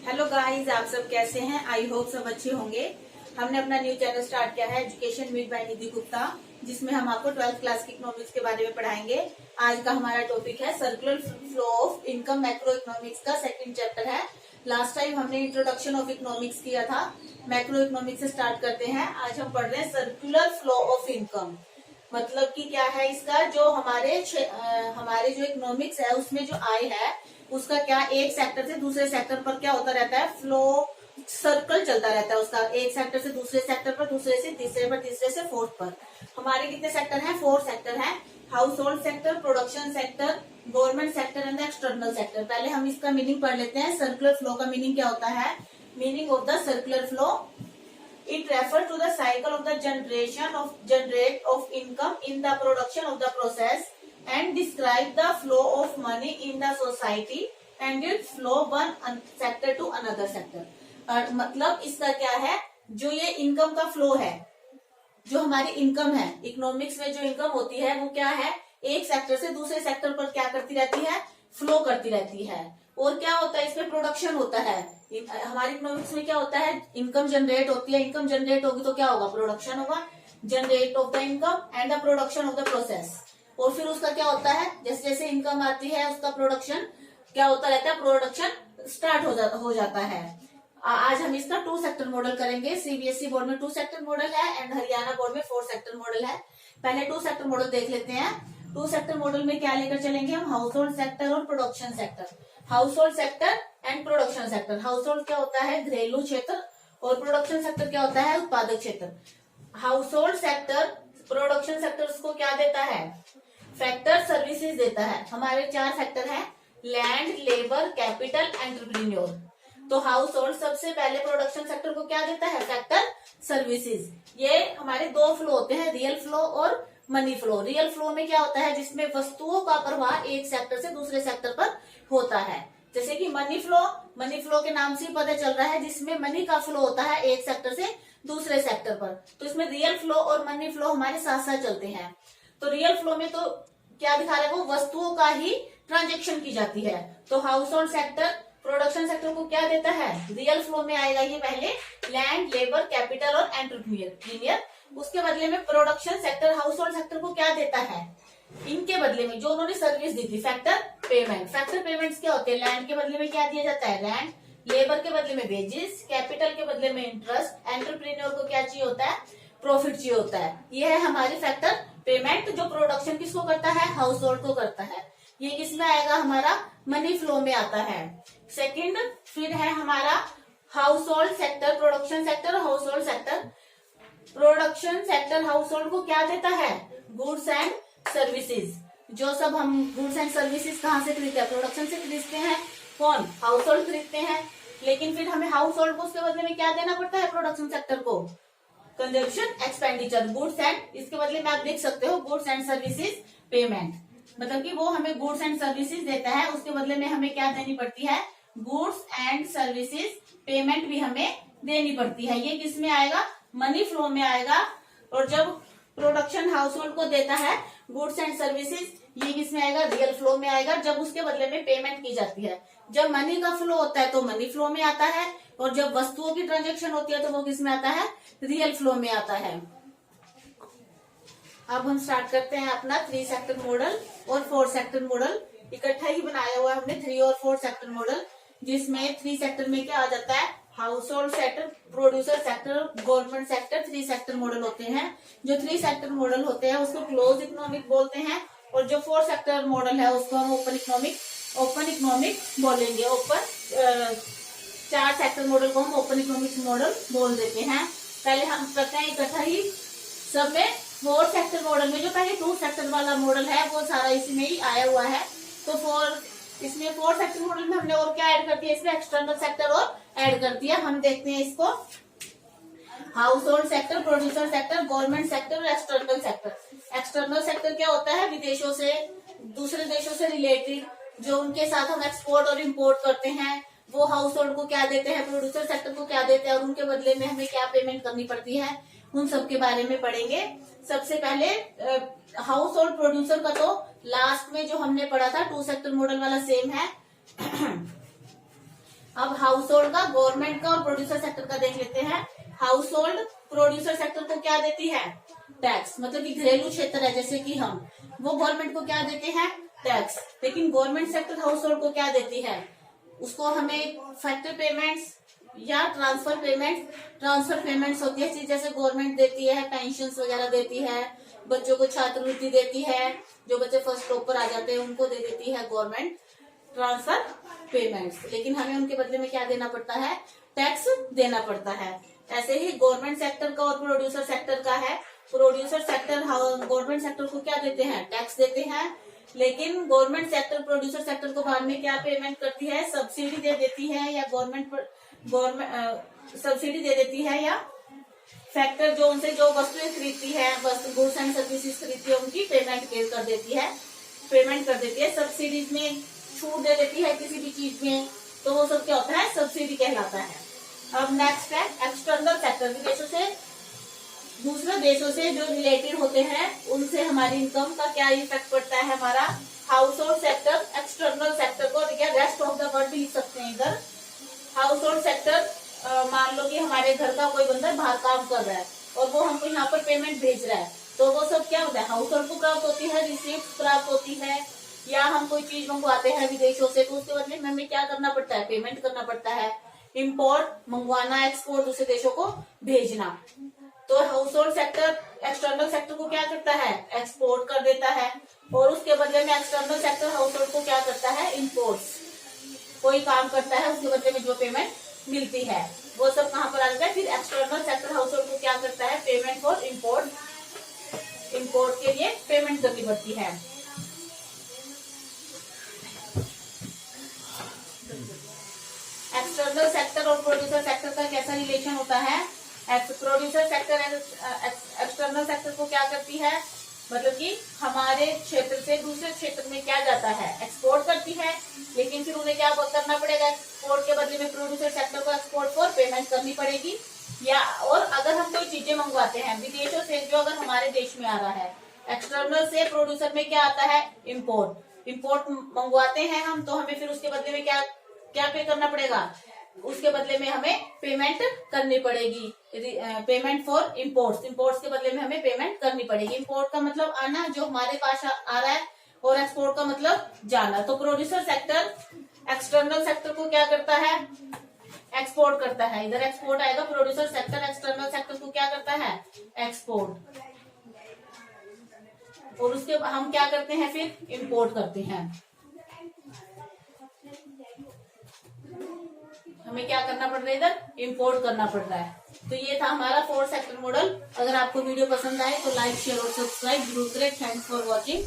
Hello guys, आप सब कैसे हैं? आई होप सब अच्छे होंगे। हमने अपना न्यू चैनल स्टार्ट किया है एजुकेशन विद बाय निधि गुप्ता, जिसमें हम आपको 12th क्लास की इकोनॉमिक्स के बारे में पढ़ाएंगे। आज का हमारा टॉपिक है circular flow of income, macro economics का सेकंड चैप्टर है। लास्ट टाइम हमने इंट्रोडक्शन ऑफ इकोनॉमिक्स किया था, मैक्रो इकोनॉमिक्स से स्टार्ट करते हैं। आज हम पढ़ रहे हैं सर्कुलर फ्लो ऑफ इनकम। मतलब कि क्या है इसका, जो हमारे जो इकोनॉमिक्स है उसमें जो आय है उसका क्या एक सेक्टर से दूसरे सेक्टर पर क्या होता रहता है, फ्लो सर्कल चलता रहता है उसका। एक सेक्टर से दूसरे सेक्टर पर, दूसरे से तीसरे पर, तीसरे से फोर्थ पर। हमारे कितने सेक्टर हैं? 4 सेक्टर हैं। House hold sector, production sector, government sector and external sector. पहले हम इसका मीनिंग पढ़ लेते हैं। सर्कुलर फ्लो का मीनिंग क्या होता है? Meaning of the circular flow, it refers to the cycle of the generate of income in the production of the process and describe the flow of money in the society and its flow one sector to another sector। और मतलब इसका क्या है, जो ये income का flow है, जो हमारी इनकम है इकोनॉमिक्स में, जो इनकम होती है वो क्या है, एक सेक्टर से दूसरे सेक्टर पर क्या करती रहती है, फ्लो करती रहती है। और क्या होता है इसमें, प्रोडक्शन होता है। हमारी इकोनॉमिक्स में क्या होता है, इनकम जनरेट होती है। इनकम जनरेट होगी तो क्या होगा, प्रोडक्शन होगा। Generate of the income and the production of the process. और फिर उसका क्या होता है, जैसे जैसे इनकम आती है उसका प्रोडक्शन क्या होता रहता है, प्रोडक्शन स्टार्ट हो जाता है। आज हम इसका 2 सेक्टर मॉडल करेंगे। सीबीएसई बोर्ड में 2 सेक्टर मॉडल है एंड हरियाणा बोर्ड में 4 सेक्टर मॉडल है। पहले 2 सेक्टर मॉडल देख लेते हैं। 2 सेक्टर मॉडल में क्या लेकर चलेंगे हम, हाउस होल्ड सेक्टर और production sector. House hold sector and production sector. House hold क्या होता है, घरेलू क्षेत्र, और प्रोडक्शन सेक्टर क्या होता है, उत्पादक क्षेत्र। House hold sector, production sector उसको क्या देता है, फैक्टर सर्विसेज देता है। हमारे 4 फैक्टर हैं, लैंड, लेबर, कैपिटल, एंटरप्रेन्योर। तो हाउस होल्ड सबसे पहले प्रोडक्शन सेक्टर को क्या देता है, फैक्टर सर्विसेज। ये हमारे 2 फ्लो होते हैं, रियल फ्लो और मनी फ्लो। रियल फ्लो में क्या होता है, जिसमें वस्तुओं का प्रवाह एक सेक्टर से दूसरे सेक्टर पर होता है। जैसे कि मनी फ्लो के नाम से ही पता चल रहा है, जिसमें मनी का फ्लो होता है एक सेक्टर से दूसरे सेक्टर पर। तो इसमें रियल फ्लो और मनी फ्लो हमारे साथ साथ चलते हैं। तो रियल फ्लो में तो क्या दिखा रहा है, वो वस्तुओं का ही ट्रांजेक्शन की जाती है। तो house hold sector production sector को क्या देता है, रियल फ्लो में आएगा ये पहले लैंड, लेबर, कैपिटल और एंटरप्रेन्योर। उसके बदले में production sector house hold sector को क्या देता है, इनके बदले में जो उन्होंने सर्विस दी थी, फैक्टर पेमेंट। फैक्टर पेमेंट्स क्या होते हैं, लैंड के बदले में क्या दिया जाता है, लैंड, लेबर के बदले में वेजेस, कैपिटल के बदले में इंटरेस्ट, एंटरप्रेन्योर को क्या चाहिए होता है, प्रॉफिट चाहिए होता है। ये है हमारी फैक्टर पेमेंट, जो प्रोडक्शन किसको करता है, हाउस होल्ड को करता है। ये किसमें आएगा, हमारा मनी फ्लो में आता है। सेकंड फिर है हमारा house hold sector, production sector, house hold sector. Production sector house hold को क्या देता है, गुड्स एंड सर्विसेज। जो सब हम गुड्स एंड सर्विसेज कहाँ से खरीदते हैं, प्रोडक्शन से खरीदते हैं। कौन, हाउस होल्ड खरीदते हैं। लेकिन फिर हमें हाउस होल्ड को उसके बदले में क्या देना पड़ता है, प्रोडक्शन सेक्टर को कंजप्शन एक्सपेंडिचर, गुड्स एंड, इसके बदले में आप देख सकते हो गुड्स एंड सर्विसेज पेमेंट। मतलब कि वो हमें गुड्स एंड सर्विसेज देता है, उसके बदले में हमें क्या देनी पड़ती है, गुड्स एंड सर्विसेज पेमेंट भी हमें देनी पड़ती है। ये किस में आएगा, मनी फ्लो में आएगा। और जब प्रोडक्शन हाउस होल्ड को देता है गुड्स एंड सर्विसेज, ये किस में आएगा, रियल फ्लो में आएगा, जब उसके बदले में पेमेंट की जाती है। जब मनी का फ्लो होता है तो मनी फ्लो में आता है, और जब वस्तुओं की ट्रांजेक्शन होती है तो वो किस में आता है, रियल फ्लो में आता है। अब हम स्टार्ट करते हैं अपना 3 सेक्टर मॉडल और 4 सेक्टर मॉडल। इकट्ठा ही बनाया हुआ है हमने 3 और 4 सेक्टर मॉडल, जिसमें 3 सेक्टर में क्या आ जाता है, house hold sector, producer sector, government sector. 3 sector model होते हैं। जो 3 सेक्टर मॉडल होते हैं उसको क्लोज इकोनॉमिक बोलते हैं, और जो 4 सेक्टर मॉडल है उसको हम ओपन इकोनॉमिक बोलेंगे। 4 सेक्टर मॉडल को हम ओपन इकोनॉमिक मॉडल बोल देते हैं। पहले हम करते हैं इकट्ठा ही सब में। 4 सेक्टर मॉडल में जो पहले 2 सेक्टर वाला मॉडल है वो सारा इसी में ही आया हुआ है। तो 4 सेक्टर मॉडल में हमने और क्या ऐड कर दिया, इसमें एक्सटर्नल सेक्टर और ऐड कर दिया। हम देखते हैं इसको, house hold sector, producer sector, government sector और एक्सटर्नल सेक्टर। एक्सटर्नल सेक्टर क्या होता है, विदेशों से, दूसरे देशों से रिलेटेड, जो उनके साथ हम एक्सपोर्ट और इम्पोर्ट करते हैं, वो हाउस होल्ड को क्या देते हैं, प्रोड्यूसर सेक्टर को क्या देते हैं, और उनके बदले में हमें क्या पेमेंट करनी पड़ती है, उन सब के बारे में पढ़ेंगे। सबसे पहले हाउस होल्ड प्रोड्यूसर का तो लास्ट में जो हमने पढ़ा था 2 सेक्टर मॉडल वाला सेम है। अब हाउस होल्ड का, गवर्नमेंट का और प्रोड्यूसर सेक्टर का देख लेते हैं। हाउस होल्ड प्रोड्यूसर सेक्टर को क्या देती है? टैक्स। मतलब कि घरेलू क्षेत्र है जैसे कि हम, वो गवर्नमेंट को क्या देते हैं? टैक्स। लेकिन गवर्नमेंट सेक्टर हाउस होल्ड को क्या देती है? उसको हमें फैक्टर पेमेंट्स या ट्रांसफर पेमेंट्स होती है, जैसे गवर्नमेंट देती है, पेंशन वगैरह देती है, बच्चों को छात्रवृत्ति देती है, जो बच्चे फर्स्ट टॉप पर आ जाते हैं उनको दे देती है गवर्नमेंट ट्रांसफर पेमेंट्स। लेकिन हमें उनके बदले में क्या देना पड़ता है? टैक्स देना पड़ता है। ऐसे ही गवर्नमेंट सेक्टर का और प्रोड्यूसर सेक्टर का है। प्रोड्यूसर सेक्टर गवर्नमेंट सेक्टर को क्या देते हैं? टैक्स देते हैं। लेकिन गवर्नमेंट सेक्टर प्रोड्यूसर सेक्टर को बाद में क्या पेमेंट करती है? सब्सिडी दे देती है, या गवर्नमेंट सब्सिडी दे देती है, या फैक्टर जो उनसे जो वस्तुएं खरीदती है, गुड्स एंड सर्विसेज खरीदती है, उनकी पेमेंट कर देती है। सब्सिडीज में छूट दे देती है किसी भी चीज में, तो वो सब क्या होता है? सब्सिडी कहलाता है। अब नेक्स्ट है एक्सटर्नल सेक्टर। दूसरे देशों से जो रिलेटेड होते हैं उनसे हमारी इनकम का क्या इफेक्ट पड़ता है? हमारा house hold sector, external sector को रेस्ट ऑफ द वर्ल्ड भी लिख सकते हैं इधर। हाउस होल्ड सेक्टर, मान लो कि हमारे घर का कोई बंदा बाहर काम कर रहा है और वो हमको यहाँ पर पेमेंट भेज रहा है, तो वो सब क्या होता है? हाउस होल्ड को प्राप्त होती है, रिसीप्ट प्राप्त होती है। या हम कोई चीज मंगवाते हैं विदेशों से, तो उसके बदले में हमें क्या करना पड़ता है? पेमेंट करना पड़ता है। इम्पोर्ट मंगवाना, एक्सपोर्ट दूसरे देशों को भेजना। तो house hold sector external sector को क्या करता है? एक्सपोर्ट कर देता है, और उसके बदले में एक्सटर्नल सेक्टर हाउस होल्ड को क्या करता है? इम्पोर्ट। कोई काम करता है, उसके बदले में जो पेमेंट मिलती है वो सब कहाँ पर आ जाता है? फिर एक्सटर्नल सेक्टर हाउस होल्ड को क्या करता है? पेमेंट फॉर इम्पोर्ट के लिए पेमेंट करनी पड़ती है। एक्सटर्नल सेक्टर और प्रोड्यूसर सेक्टर का कैसा रिलेशन होता है? प्रोड्यूसर सेक्टर एक्सटर्नल सेक्टर को क्या करती है? मतलब कि हमारे क्षेत्र से दूसरे क्षेत्र में क्या जाता है? एक्सपोर्ट करती है। लेकिन फिर उन्हें क्या करना पड़ेगा? एक्सपोर्ट के बदले में प्रोड्यूसर सेक्टर को एक्सपोर्ट फॉर पेमेंट करनी पड़ेगी। या और अगर हम कोई चीजें मंगवाते हैं विदेशों से, जो अगर हमारे देश में आ रहा है, एक्सटर्नल से प्रोड्यूसर में क्या आता है? इम्पोर्ट मंगवाते हैं हम, तो हमें फिर उसके बदले में क्या पे करना पड़ेगा? उसके बदले में हमें पेमेंट करनी पड़ेगी। पेमेंट फॉर इम्पोर्ट्स के बदले में हमें पेमेंट करनी पड़ेगी। इम्पोर्ट का मतलब आना, जो हमारे पास आ रहा है, और एक्सपोर्ट का मतलब जाना। तो प्रोड्यूसर सेक्टर एक्सटर्नल सेक्टर को क्या करता है? एक्सपोर्ट करता है। इधर एक्सपोर्ट आएगा। प्रोड्यूसर सेक्टर एक्सटर्नल सेक्टर को क्या करता है? एक्सपोर्ट। और उसके हम क्या करते हैं? फिर इम्पोर्ट करते हैं। हमें क्या करना पड़ रहा है? इधर इम्पोर्ट करना पड़ रहा है। तो ये था हमारा 4 सेक्टर मॉडल। अगर आपको वीडियो पसंद आए तो लाइक, शेयर और सब्सक्राइब जरूर करें। Thanks for watching.